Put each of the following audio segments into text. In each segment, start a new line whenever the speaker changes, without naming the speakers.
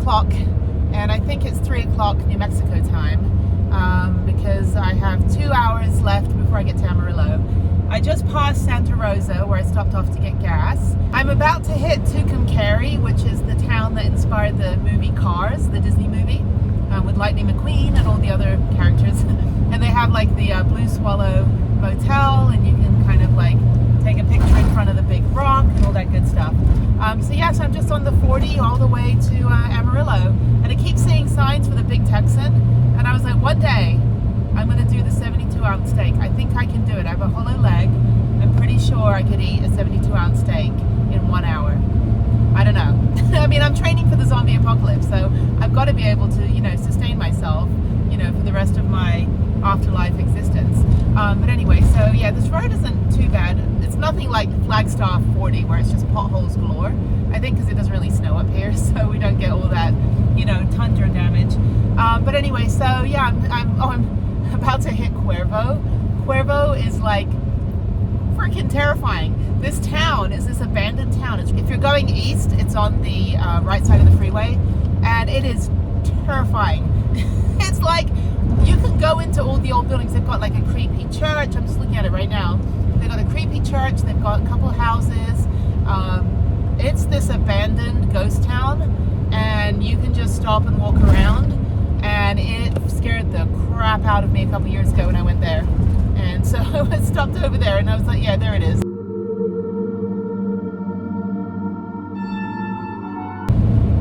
o'clock, and I think it's 3 o'clock New Mexico time, because I have 2 hours left before I get to Amarillo. I just passed Santa Rosa, where I stopped off to get gas. I'm about to hit Tucumcari, which is the town that inspired the movie Cars, the Disney movie, with Lightning McQueen and all the other characters. And they have like the Blue Swallow Motel, and you can kind of like take a picture in front of the big rock and all that good stuff. So yes, I'm just on the 40 all the way to Amarillo, and I keep seeing signs for the Big Texan, and I was like, one day I'm going to do the 72-ounce steak. I think I can do it. I have a hollow leg. I'm pretty sure I could eat a 72-ounce steak in 1 hour. I don't know. I mean, I'm training for the zombie apocalypse, so I've got to be able to, you know, sustain myself, you know, for the rest of my afterlife existence. But anyway, so yeah, this road isn't too bad. It's nothing like Flagstaff 40, where it's just potholes galore. I think because it doesn't really snow up here, so we don't get all that, you know, tundra damage. But anyway, so yeah, I'm about to hit Cuervo. Cuervo is like freaking terrifying. This town is this abandoned town. If you're going east, it's on the right side of the freeway, and it is terrifying. It's like you can go into all the old buildings. They've got like a creepy church. I'm just looking at it right now. They've got a creepy church. They've got a couple of houses. It's this abandoned ghost town, and you can just stop and walk around. And it scared the crap out of me a couple years ago when I went there. And so I stopped over there, and I was like, yeah, there it is.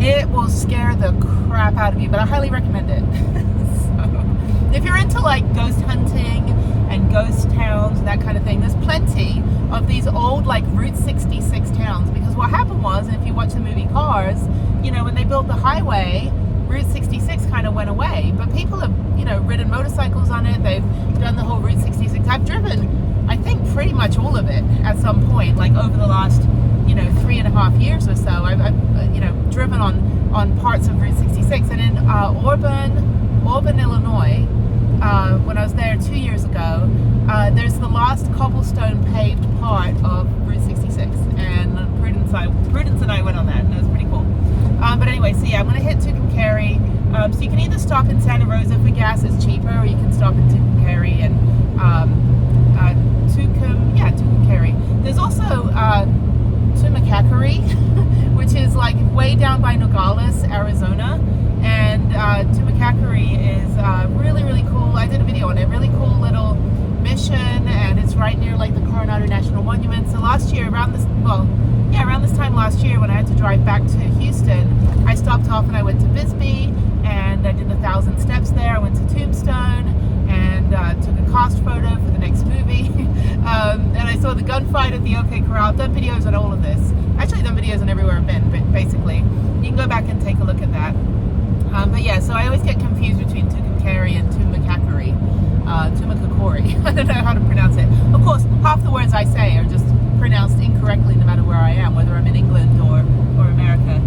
It will scare the crap out of you, but I highly recommend it. So, if you're into like ghost hunting and ghost towns and that kind of thing, there's plenty of these old like Route 66 towns. Because what happened was, and if you watch the movie Cars, you know, when they built the highway, Route 66 kind of went away, but people have, you know, ridden motorcycles on it. They've done the whole Route 66. I've driven, I think, pretty much all of it at some point, like over the last, you know, 3.5 years or so. I've you know, driven on parts of Route 66. And in Auburn, Illinois, when I was there 2 years ago, there's the last cobblestone paved part of Route 66, and Prudence and I went on that, and it was pretty cool. But anyway, so yeah, I'm going to hit Tucumcari. So you can either stop in Santa Rosa for gas, it's cheaper, or you can stop in Tucumcari and Tucumcari. There's also Tumacacari, which is like way down by Nogales, Arizona. And Tumacacari is really, really cool. I did a video on it. Really cool little mission, and it's right near like the Coronado National Monument. So last year, around this time last year, when I had to drive back to Houston, I stopped off and I went to Bisbee, and I did 1,000 steps there. I went to Tombstone and took a cost photo for the next movie. And I saw the gunfight at the OK Corral. I've done videos on all of this. Actually, done videos on everywhere I've been, but basically, you can go back and take a look at that. But yeah, so I always get confused between Tucumcari and Tumacacari. Tumacacori. I don't know how to pronounce it. Of course, half the words I say are just pronounced incorrectly no matter where I am, whether I'm in England or America.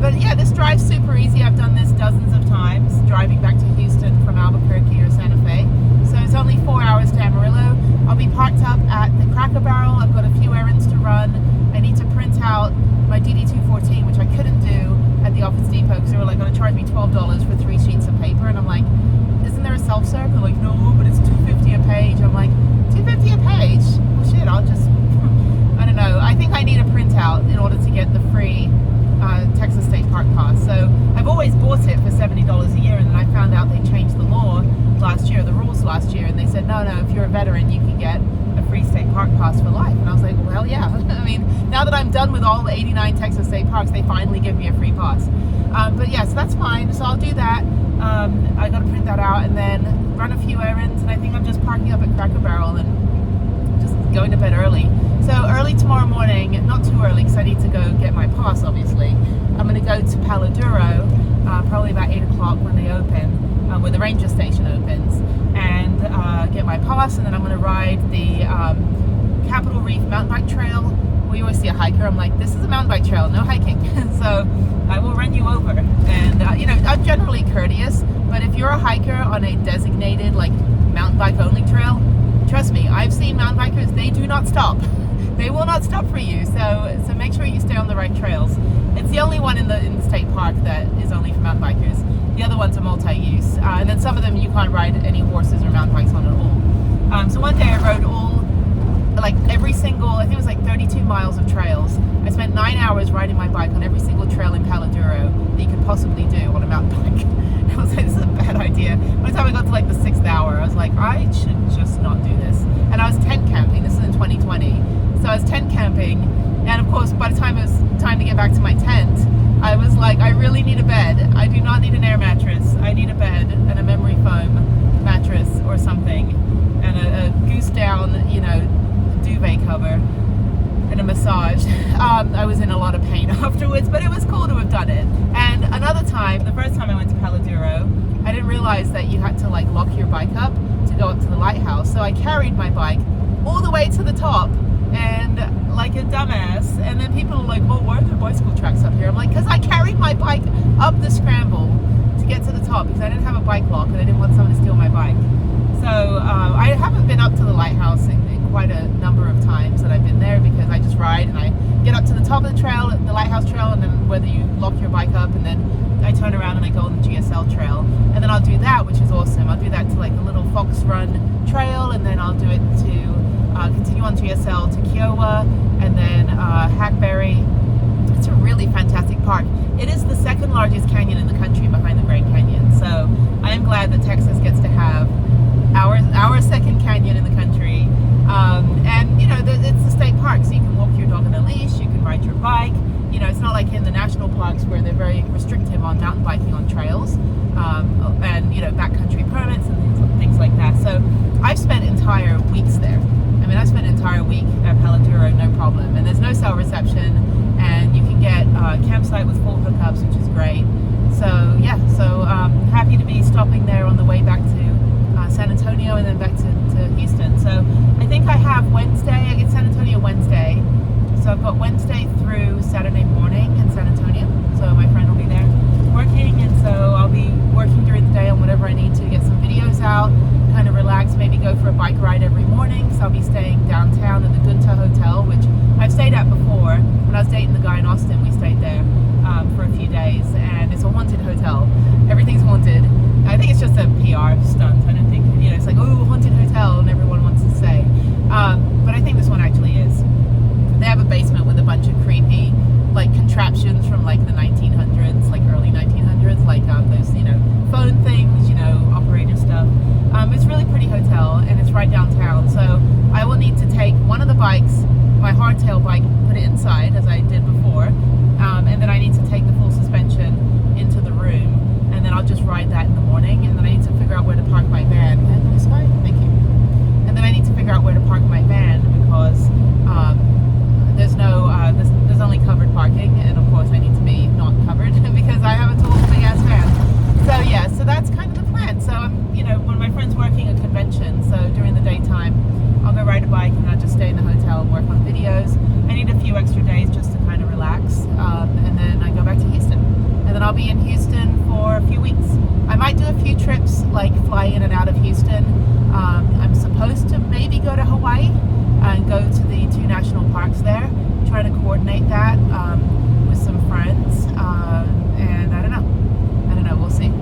But yeah, this drive's super easy. I've done this dozens of times, driving back to Houston from Albuquerque or Santa Fe. So it's only 4 hours to Amarillo. I'll be parked up at the Cracker Barrel. I've got a few errands to run. I need to print out my DD214, which I couldn't do at the Office Depot because they were like going to charge me $12 for 3 sheets of paper, and I'm like, isn't there a self-serve? They're like, no, but it's $2.50 a page. I'm like, $2.50 a page? Well, shit, I'll just, I don't know. I think I need a printout in order to get the free Texas State Park Pass. So I've always bought it for $70 a year, and then I found out they changed the law last year, the rules last year, and they said, no, if you're a veteran, you can get a free state park pass for life. And I was like, well, yeah. I mean, now that I'm done with all the 89 Texas state parks, they finally give me a free pass. But yeah, so that's fine. So I'll do that. I got to print that out and then run a few errands, and I think I'm just parking up at Cracker Barrel and just going to bed early. So early tomorrow morning, not too early because I need to go get my pass, obviously. I'm going to go to Palo Duro, probably about 8 o'clock when they open, when the ranger station opens, and get my pass, and then I'm going to ride the Capitol Reef mountain bike trail. We always see a hiker. I'm like, this is a mountain bike trail, no hiking. So I will run you over. And, you know, I'm generally courteous, but if you're a hiker on a designated, like, mountain bike only trail, trust me, I've seen mountain bikers, they do not stop. They will not stop for you. So make sure you stay on the right trails. It's the only one in the state park that is only for mountain bikers. The other ones are multi-use, and then some of them you can't ride any horses or mountain bikes on at all. So one day I rode every single, I think it was like 32 miles of trails. I spent 9 hours riding my bike on every single trail in Palo Duro that you could possibly do on a mountain bike. I was like, this is a bad idea. By the time I got to like the 6th hour, I was like, I should just not do this. And I was tent camping. This is in 2020. So I was tent camping, and of course, by the time it was time to get back to my tent, I was like, I really need a bed. I do not need an air mattress. I need a bed and a memory foam mattress or something, and a goose down, duvet cover, and a massage. I was in a lot of pain afterwards, but it was cool to have done it. And another time, the first time I went to Palo Duro, I didn't realize that you had to lock your bike up to go up to the lighthouse. So I carried my bike all the way to the top, and like a dumbass. And then people are like, well, why are there bicycle tracks up here? I'm like, because I carried my bike up the scramble to get to the top because I didn't have a bike lock and I didn't want someone to steal my bike. So I haven't been up to the lighthouse in quite a number of times that I've been there, because I just ride and I get up to the top of the trail, the lighthouse trail, and then whether you lock your bike up, and then I turn around and I go on the GSL trail, and then I'll do that, which is awesome. I'll do that to like a little Fox Run trail, and then I'll do it to continue on GSL to Kiowa, and then Hackberry. It's a really fantastic park. It is the second largest canyon in the country behind the Grand Canyon. So I am glad that Texas gets to have our second canyon in the country. And it's the state park, so you can walk your dog on a leash, you can ride your bike. It's not like in the national parks where they're very restrictive on mountain biking on trails, and backcountry permits and things like that. So I've spent entire weeks there. I mean, I spent an entire week at Palo Duro, no problem. And there's no cell reception, and you can get a campsite with full hookups, which is great. So yeah, happy to be stopping there on the way back to San Antonio and then back to Houston. So I think I have Wednesday. I get San Antonio Wednesday. So I've got Wednesday through Saturday morning in San Antonio. So my friend will be there working, and so I'll be working during the day on whatever I need to get some videos out, kind of relax, maybe go for a bike ride every morning. So I'll be staying downtown at the Gunta Hotel, which I've stayed at before. When I was dating the guy in Austin, we stayed there for a few days, and it's a haunted hotel. Everything's haunted. I think it's just a PR stunt. I don't think, it's like, oh, haunted hotel, and everyone wants to stay. But I think this one actually is. They have a basement with a bunch of creepy, contraptions from the 1900s, early 1900s, those, phone things, operator stuff. It's a really pretty hotel, and it's right downtown. So I will need to take one of the bikes, my hardtail bike, put it inside as I did before, and then I need to take the full suspension into the room, and then I'll just ride that in the morning, and then I need to figure out where to park my van. Can I put this by? Thank you. And then I need to figure out where to park my van, because there's only covered parking, and of course I need to be not covered because I have a tall, big ass van. So yeah, so that's kind of the plan. So one of my friends working a convention, so during the daytime I'll go ride a bike and I'll just stay in the hotel and work on videos. I need a few extra days just to kind of relax, and then I go back to Houston, and then I'll be in Houston for a few weeks. I might do a few trips, fly in and out of Houston. I'm supposed to maybe go to Hawaii and go to the 2 national parks there, try to coordinate that with some friends, and I don't know, we'll see.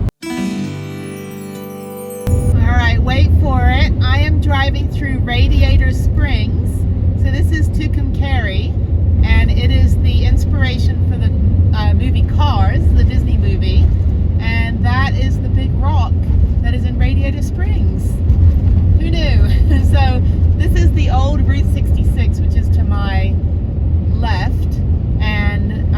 All right, wait for it. I am driving through Radiator Springs. So this is Tucumcari, and it is the inspiration for the movie Cars, the Disney movie, and that is the big rock that is in Radiator Springs. Who knew? So this is the old Route 66, which is to my left, and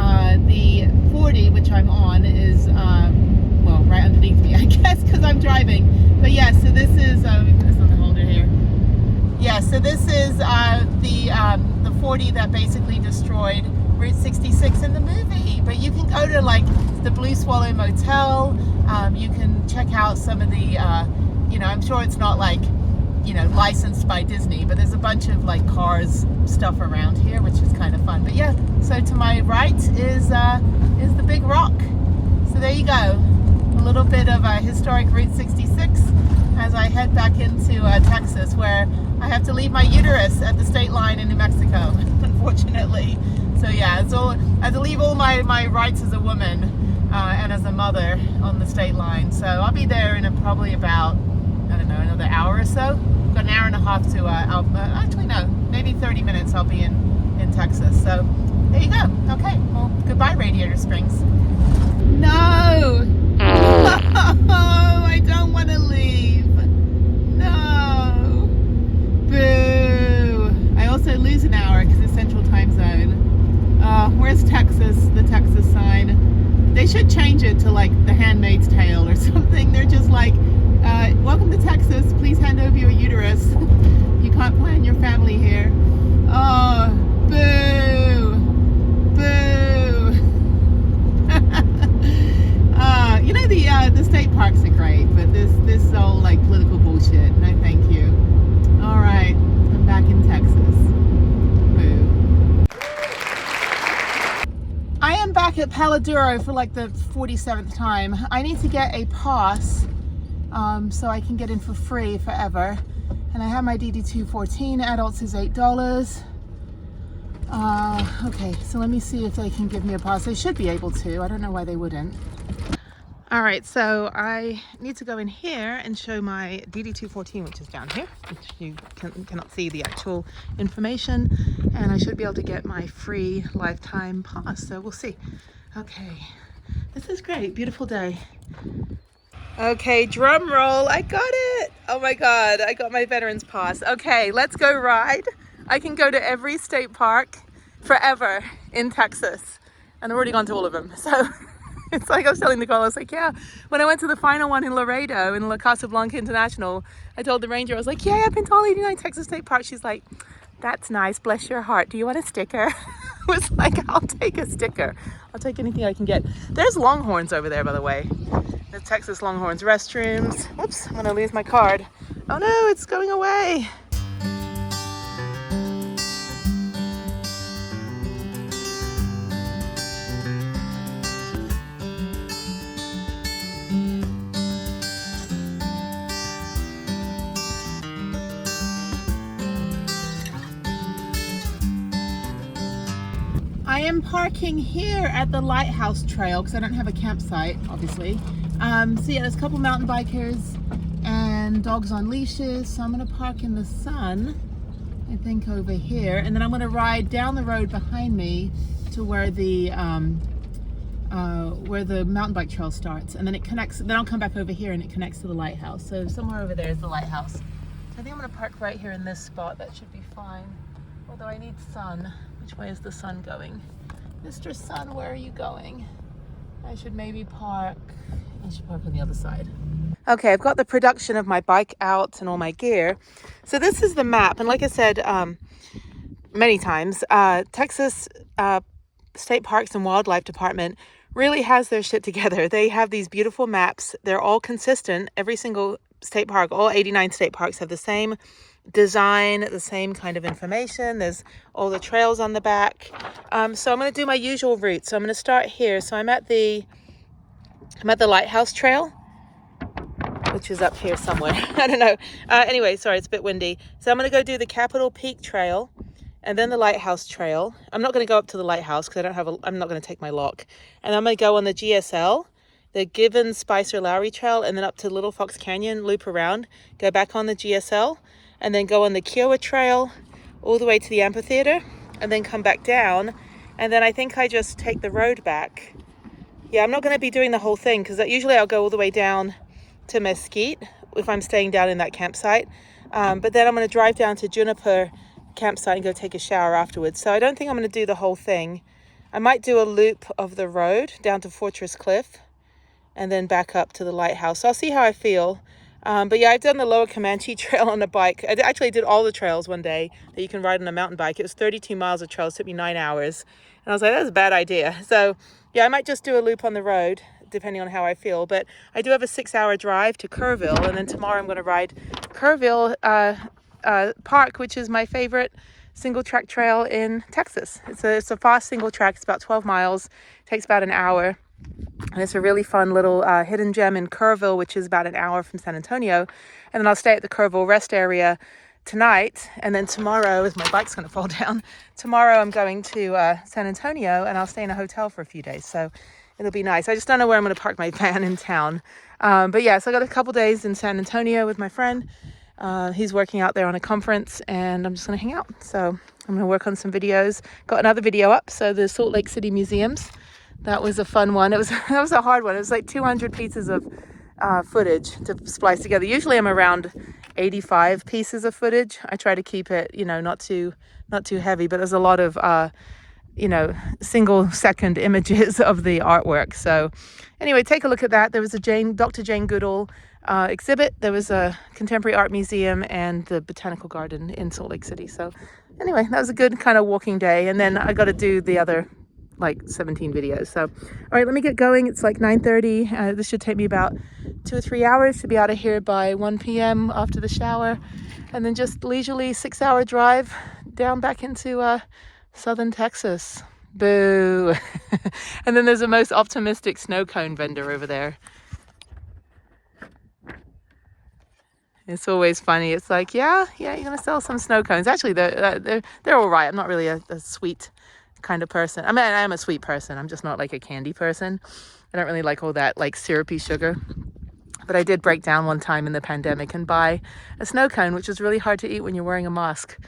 the 40, which I'm on, is right underneath me, I guess, because I'm driving. But yeah, so this is let me put this on the holder here. Yeah, so this is the 40 that basically destroyed Route 66 in the movie. But you can go to the Blue Swallow Motel. You can check out some of the I'm sure it's not licensed by Disney, but there's a bunch of Cars stuff around here, which is kind of fun. But yeah, so to my right is the big rock. So there you go, a little bit of a historic Route 66 as I head back into Texas, where I have to leave my uterus at the state line in New Mexico. family. So yeah, so I had to leave all my rights as a woman and as a mother on the state line. So I'll be there in probably about, I don't know, another hour or so. Got an hour and a half to, actually no, maybe 30 minutes I'll be in Texas. So there you go. Okay, well, goodbye Radiator Springs. No! I don't want to leave. No! Boo! I also lose an hour because it's Central Time Zone. Where's Texas? The Texas sign. They should change it to like The Handmaid's Tale or something. They're just like, welcome to Texas. Please hand over your uterus. You can't plan your family here. Oh, boo! Boo! You know, the state parks are great, but this all like political bullshit. No, thank you. All right, I'm back in Texas. Boo. I am back at Palo Duro for like the 47th time. I need to get a pass so I can get in for free forever. And I have my DD214. Adults is $8. Okay, so let me see if they can give me a pass. They should be able to. I don't know why they wouldn't. All right, so I need to go in here and show my DD214, which is down here, which you cannot see the actual information, and I should be able to get my free lifetime pass, so we'll see. Okay, this is great, beautiful day. Okay, drum roll, I got it. Oh my God, I got my veterans pass. Okay, let's go ride. I can go to every state park forever in Texas, and I've already gone to all of them, so. It's like I was telling Nicole, I was like, yeah, when I went to the final one in Laredo in La Casa Blanca International, I told the ranger, I was like, yeah, I've been to all 89 Texas State Parks. She's like, that's nice, bless your heart. Do you want a sticker? I was like, I'll take a sticker. I'll take anything I can get. There's Longhorns over there, by the way. The Texas Longhorns restrooms. Whoops, I'm gonna lose my card. Oh no, it's going away. I am parking here at the Lighthouse Trail because I don't have a campsite, obviously. So yeah, there's a couple mountain bikers and dogs on leashes. So I'm gonna park in the sun, I think over here. And then I'm gonna ride down the road behind me to where the mountain bike trail starts. And then it connects, then I'll come back over here and it connects to the lighthouse. So somewhere over there is the lighthouse. So I think I'm gonna park right here in this spot. That should be fine. Although I need sun. Which way is the sun going? Mr. Sun, where are you going? I should maybe park. I should park on the other side. Okay, I've got the production of my bike out and all my gear. So this is the map. And like I said many times, Texas State Parks and Wildlife Department really has their shit together. They have these beautiful maps. They're all consistent. Every single state park, all 89 state parks have the same design, the same kind of information. There's all the trails on the back. So I'm going to do my usual route. So I'm going to start here. So I'm at the Lighthouse Trail, which is up here somewhere. I don't know. Anyway, sorry, it's a bit windy. So I'm going to go do the Capitol Peak Trail and then the Lighthouse Trail. I'm not going to go up to the lighthouse because I'm not going to take my lock. And I'm going to go on the GSL, the Gibbons Spicer Lowry Trail, and then up to Little Fox Canyon, loop around, go back on the GSL, and then go on the Kiowa Trail all the way to the amphitheater, and then come back down. And then I think I just take the road back. Yeah, I'm not going to be doing the whole thing because usually I'll go all the way down to Mesquite if I'm staying down in that campsite. But then I'm going to drive down to Juniper campsite and go take a shower afterwards. So I don't think I'm going to do the whole thing. I might do a loop of the road down to Fortress Cliff and then back up to the lighthouse. So I'll see how I feel. But yeah, I've done the Lower Comanche Trail on a bike. I actually did all the trails one day that you can ride on a mountain bike. It was 32 miles of trails. It took me 9 hours. And I was like, that's a bad idea. So yeah, I might just do a loop on the road depending on how I feel. But I do have a 6-hour drive to Kerrville. And then tomorrow I'm going to ride Kerrville Park, which is my favorite single track trail in Texas. It's a fast single track. It's about 12 miles. It takes about an hour. And it's a really fun little hidden gem in Kerrville, which is about an hour from San Antonio. And then I'll stay at the Kerrville rest area tonight, and then tomorrow, as my bike's going to fall down, tomorrow I'm going to San Antonio, and I'll stay in a hotel for a few days. So it'll be nice. I just don't know where I'm going to park my van in town. But yeah, so I got a couple days in San Antonio with my friend. He's working out there on a conference, and I'm just going to hang out. So I'm going to work on some videos. Got another video up. So the Salt Lake City museums. That was a fun one. That was a hard one. It was like 200 pieces of footage to splice together. Usually I'm around 85 pieces of footage. I try to keep it, not too heavy, but there's a lot of single second images of the artwork. So anyway, take a look at that. There was a Dr. Jane Goodall exhibit. There was a contemporary art museum and the botanical garden in Salt Lake City. So anyway, that was a good kind of walking day. And then I got to do the other 17 videos. So all right, let me get going. It's like 9:30. This should take me about 2 or 3 hours to be out of here by 1 p.m. after the shower, and then just leisurely 6-hour drive down back into southern Texas. Boo. And then there's the most optimistic snow cone vendor over there. It's always funny. It's like, yeah, you're gonna sell some snow cones. Actually, they're all right. I'm not really a sweet kind of person. I mean, I am a sweet person. I'm just not like a candy person. I don't really like all that like syrupy sugar. But I did break down one time in the pandemic and buy a snow cone, which is really hard to eat when you're wearing a mask.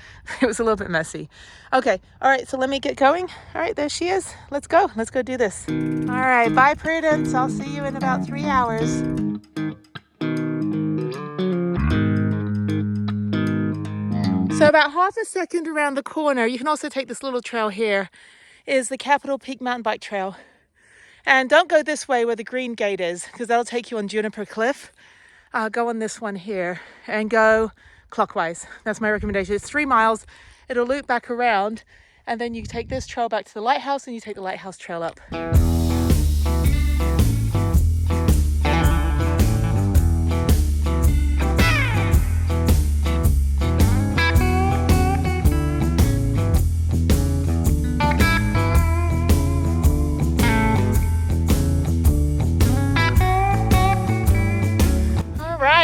It was a little bit messy. Okay, all right, so let me get going. All right, there she is. Let's go do this. All right, bye Prudence. I'll see you in about 3 hours. So about half a second around the corner, you can also take this little trail here, is the Capitol Peak Mountain Bike Trail. And don't go this way where the green gate is, because that'll take you on Juniper Cliff. Go on this one here and go clockwise. That's my recommendation. It's 3 miles. It'll loop back around, and then you take this trail back to the lighthouse, and you take the lighthouse trail up.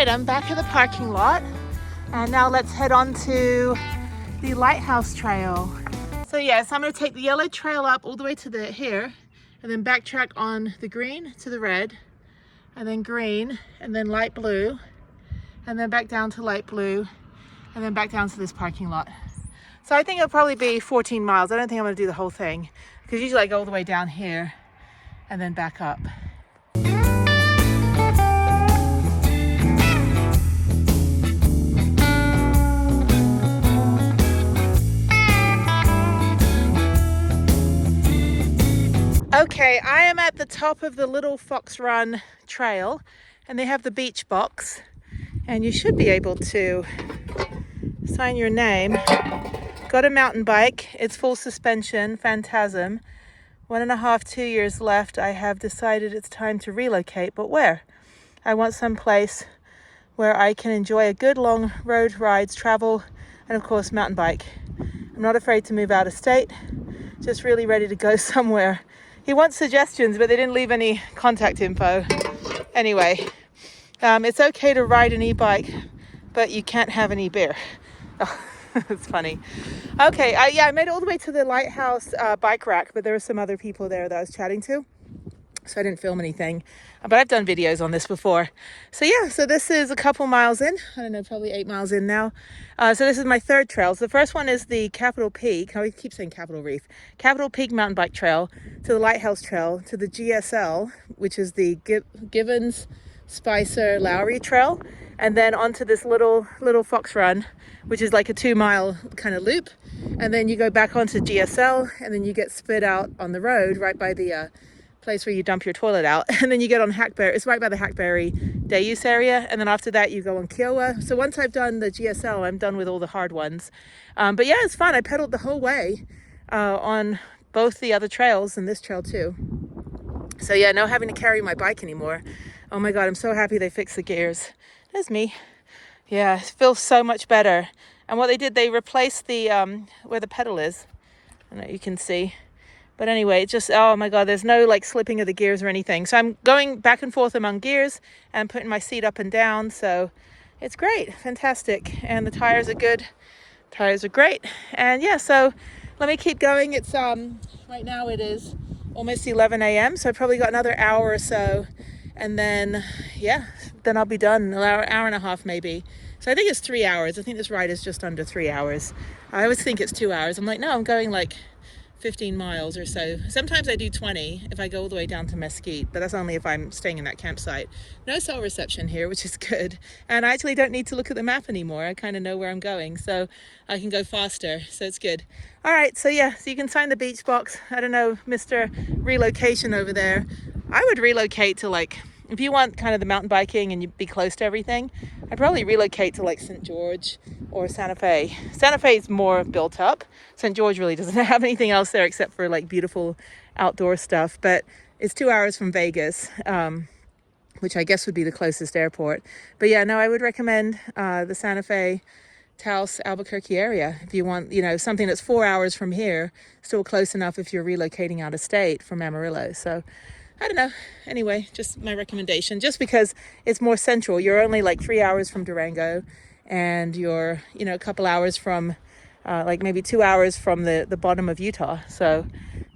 I'm back at the parking lot, and now let's head on to the lighthouse trail. So yes, I'm going to take the yellow trail up all the way to here, and then backtrack on the green to the red, and then green, and then light blue, and then back down to light blue, and then back down to this parking lot. So I think it'll probably be 14 miles. I don't think I'm going to do the whole thing, because usually I go all the way down here and then back up. Okay, I am at the top of the Little Fox Run trail, and they have the beach box, and you should be able to sign your name. Got a mountain bike. It's full suspension, Phantasm. 1.5, 2 years left. I have decided it's time to relocate, but where? I want some place where I can enjoy a good long road rides, travel, and of course mountain bike. I'm not afraid to move out of state, just really ready to go somewhere. He wants suggestions, but they didn't leave any contact info. Anyway, it's okay to ride an e-bike, but you can't have any beer. Oh, it's funny. Okay, I made it all the way to the lighthouse bike rack, but there were some other people there that I was chatting to, so I didn't film anything. But I've done videos on this before. So yeah, so this is a couple miles in. I don't know, probably 8 miles in now. So this is my third trail. So the first one is the Capitol Peak. I keep saying Capitol Reef. Capitol Peak Mountain Bike Trail, to the Lighthouse Trail, to the GSL, which is the Givens, Spicer, Lowry Trail, and then onto this little Fox Run, which is like a 2-mile kind of loop. And then you go back onto GSL, and then you get spit out on the road right by the place where you dump your toilet out, and then you get on Hackberry. It's right by the Hackberry day use area, and then after that you go on Kiowa. So once I've done the GSL, I'm done with all the hard ones. But yeah, it's fun. I pedaled the whole way on both the other trails and this trail too. So yeah, no having to carry my bike anymore. Oh my god, I'm so happy they fixed the gears. There's me. Yeah, it feels so much better. And what they did, they replaced the where the pedal is. I don't know, you can see. But anyway, it just, oh my god, there's no like slipping of the gears or anything. So I'm going back and forth among gears and putting my seat up and down. So it's great, fantastic. And the tires are good. Tires are great. And yeah, so let me keep going. It's right now it is almost 11 a.m. So I probably got another hour or so. And then, yeah, then I'll be done. An hour and a half maybe. So I think it's 3 hours. I think this ride is just under 3 hours. I always think it's 2 hours. I'm like, no, I'm going like 15 miles or so. Sometimes I do 20 if I go all the way down to Mesquite, but that's only if I'm staying in that campsite. No cell reception here, which is good. And I actually don't need to look at the map anymore. I kind of know where I'm going, so I can go faster, so it's good. All right, so yeah, so you can sign the beach box. I don't know, Mr. Relocation over there. I would relocate to like, if you want kind of the mountain biking and you'd be close to everything, I'd probably relocate to like St. George or Santa Fe. Santa Fe is more built up. St. George really doesn't have anything else there except for like beautiful outdoor stuff, but it's 2 hours from Vegas, which I guess would be the closest airport. But yeah, no, I would recommend the Santa Fe, Taos, Albuquerque area if you want, you know, something that's 4 hours from here, still close enough if you're relocating out of state from Amarillo. So I don't know. Anyway, just my recommendation, just because it's more central. You're only like 3 hours from Durango, and you're, you know, a couple hours from like maybe 2 hours from the bottom of Utah. So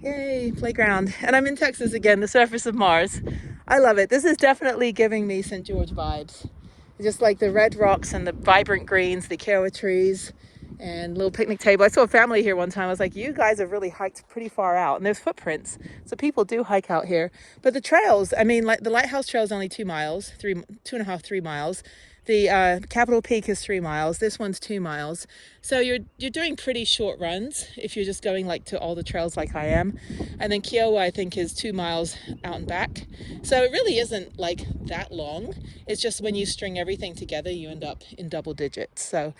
yay, playground. And I'm in Texas again, the surface of Mars. I love it. This is definitely giving me St. George vibes. Just like the red rocks and the vibrant greens, the Kiowa trees, and little picnic table. I saw a family here one time. I was like, you guys have really hiked pretty far out, and there's footprints, so people do hike out here. But the trails, I mean, like the Lighthouse Trail is only 2 miles, 2.5, 3 miles. The Capitol Peak is 3 miles. This one's 2 miles. So you're doing pretty short runs if you're just going like to all the trails like I am. And then Kiowa, I think, is 2 miles out and back. So it really isn't like that long. It's just when you string everything together, you end up in double digits. So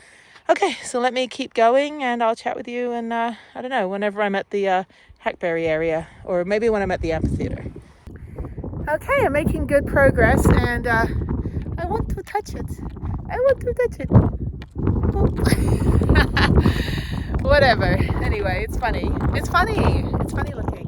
okay, so let me keep going, and I'll chat with you, and I don't know, whenever I'm at the Hackberry area, or maybe when I'm at the amphitheater. Okay, I'm making good progress, and I want to touch it. I want to touch it. Whatever. Anyway, it's funny. It's funny. It's funny looking.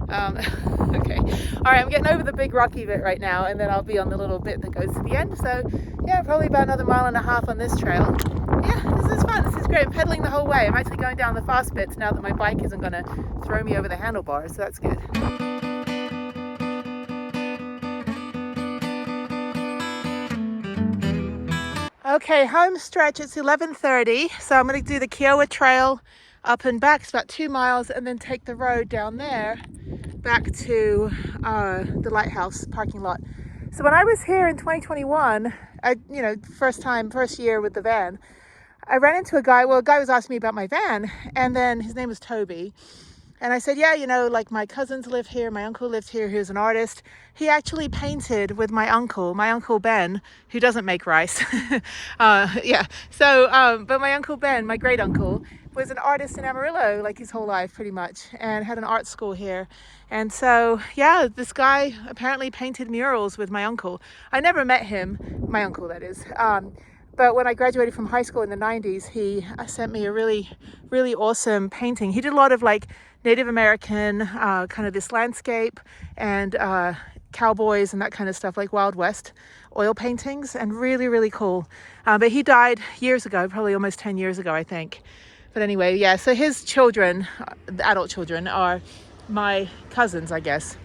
Okay. All right, I'm getting over the big rocky bit right now, and then I'll be on the little bit that goes to the end. So yeah, probably about another 1.5 miles on this trail. Yeah, this is fun. This is great. I'm pedaling the whole way. I'm actually going down the fast bits now that my bike isn't going to throw me over the handlebars, so that's good. Okay, home stretch. It's 11:30, so I'm going to do the Kiowa Trail up and back. It's about 2 miles, and then take the road down there back to the Lighthouse parking lot. So when I was here in 2021, first year with the van, I ran into a guy. Well, a guy was asking me about my van, and then his name was Toby. And I said, yeah, you know, like my cousins live here. My uncle lived here, who's an artist. He actually painted with my uncle Ben, who doesn't make rice. But my Uncle Ben, my great uncle, was an artist in Amarillo, like his whole life pretty much, and had an art school here. And so, yeah, this guy apparently painted murals with my uncle. I never met him, my uncle that is. But when I graduated from high school in the 90s, he sent me a really, really awesome painting. He did a lot of like Native American, kind of this landscape and cowboys and that kind of stuff, like Wild West oil paintings, and really, really cool. But he died years ago, probably almost 10 years ago, I think. But anyway, yeah, so his children, adult children, are my cousins, I guess.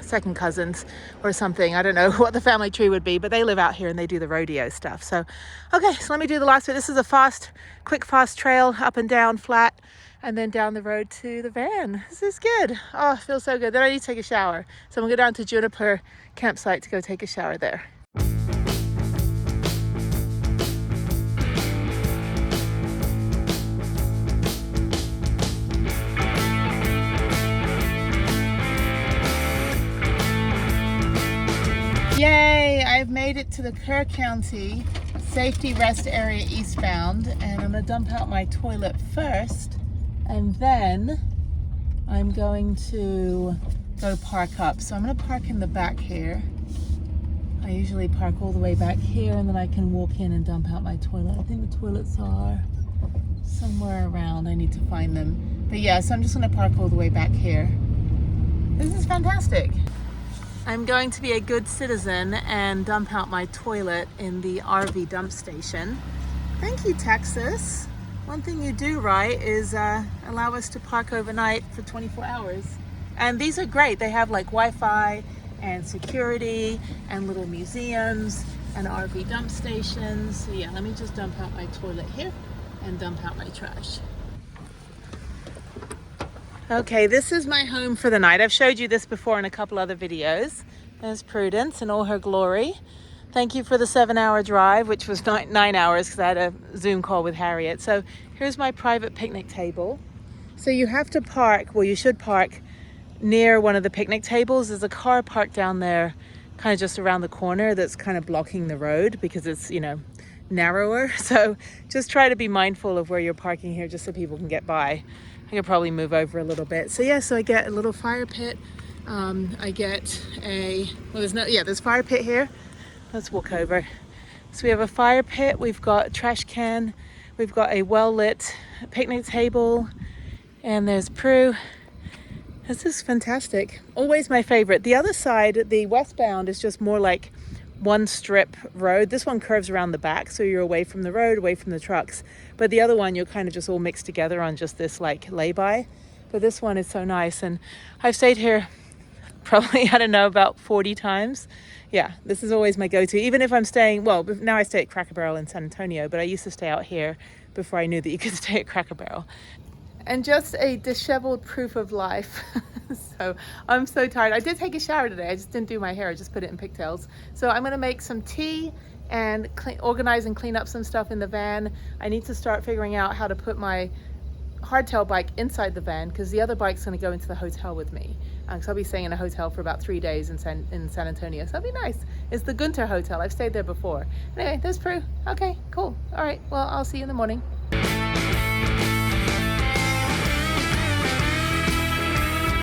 Second cousins or something. I don't know what the family tree would be, but they live out here and they do the rodeo stuff. So, okay, so let me do the last bit. This is a quick fast trail, up and down, flat, and then down the road to the van. This is good. Oh, it feels so good. Then I need to take a shower. So I'm gonna go down to Juniper campsite to go take a shower there. Yay, I've made it to the Kerr County Safety Rest Area eastbound, and I'm gonna dump out my toilet first, and then I'm going to go park up. So I'm gonna park in the back here. I usually park all the way back here, and then I can walk in and dump out my toilet. I think the toilets are somewhere around. I need to find them. But yeah, so I'm just gonna park all the way back here. This is fantastic. I'm going to be a good citizen and dump out my toilet in the RV dump station. Thank you, Texas. One thing you do right is allow us to park overnight for 24 hours. And these are great. They have like Wi-Fi and security and little museums and RV dump stations. So yeah, let me just dump out my toilet here and dump out my trash. Okay, this is my home for the night. I've showed you this before in a couple other videos. There's Prudence in all her glory. Thank you for the 7-hour drive, which was 9 hours because I had a Zoom call with Harriet. So here's my private picnic table. So you have to park, well, you should park near one of the picnic tables. There's a car parked down there, kind of just around the corner, that's kind of blocking the road because it's, you know, narrower. So just try to be mindful of where you're parking here just so people can get by. I could probably move over a little bit. So yeah, so I get a little fire pit. I get a, well, there's fire pit here. Let's walk over. So we have a fire pit, we've got a trash can, we've got a well-lit picnic table, and there's Prue. This is fantastic. Always my favorite. The other side, the westbound, is just more like one strip road. This one curves around the back, so you're away from the road, away from the trucks. But the other one, you're kind of just all mixed together on just this like lay-by. But this one is so nice, and I've stayed here probably, I don't know, about 40 times. Yeah, this is always my go-to. Even if I'm staying, well, now I stay at Cracker Barrel in San Antonio, but I used to stay out here before I knew that you could stay at Cracker Barrel. And just a disheveled proof of life. So I'm so tired. I did take a shower today. I just didn't do my hair. I just put it in pigtails. So I'm gonna make some tea and organize and clean up some stuff in the van. I need to start figuring out how to put my hardtail bike inside the van because the other bike's going to go into the hotel with me. Because I'll be staying in a hotel for about 3 days in San Antonio. So that'll be nice. It's the Gunter Hotel. I've stayed there before. Anyway, there's Prue. Okay, cool. All right. Well, I'll see you in the morning.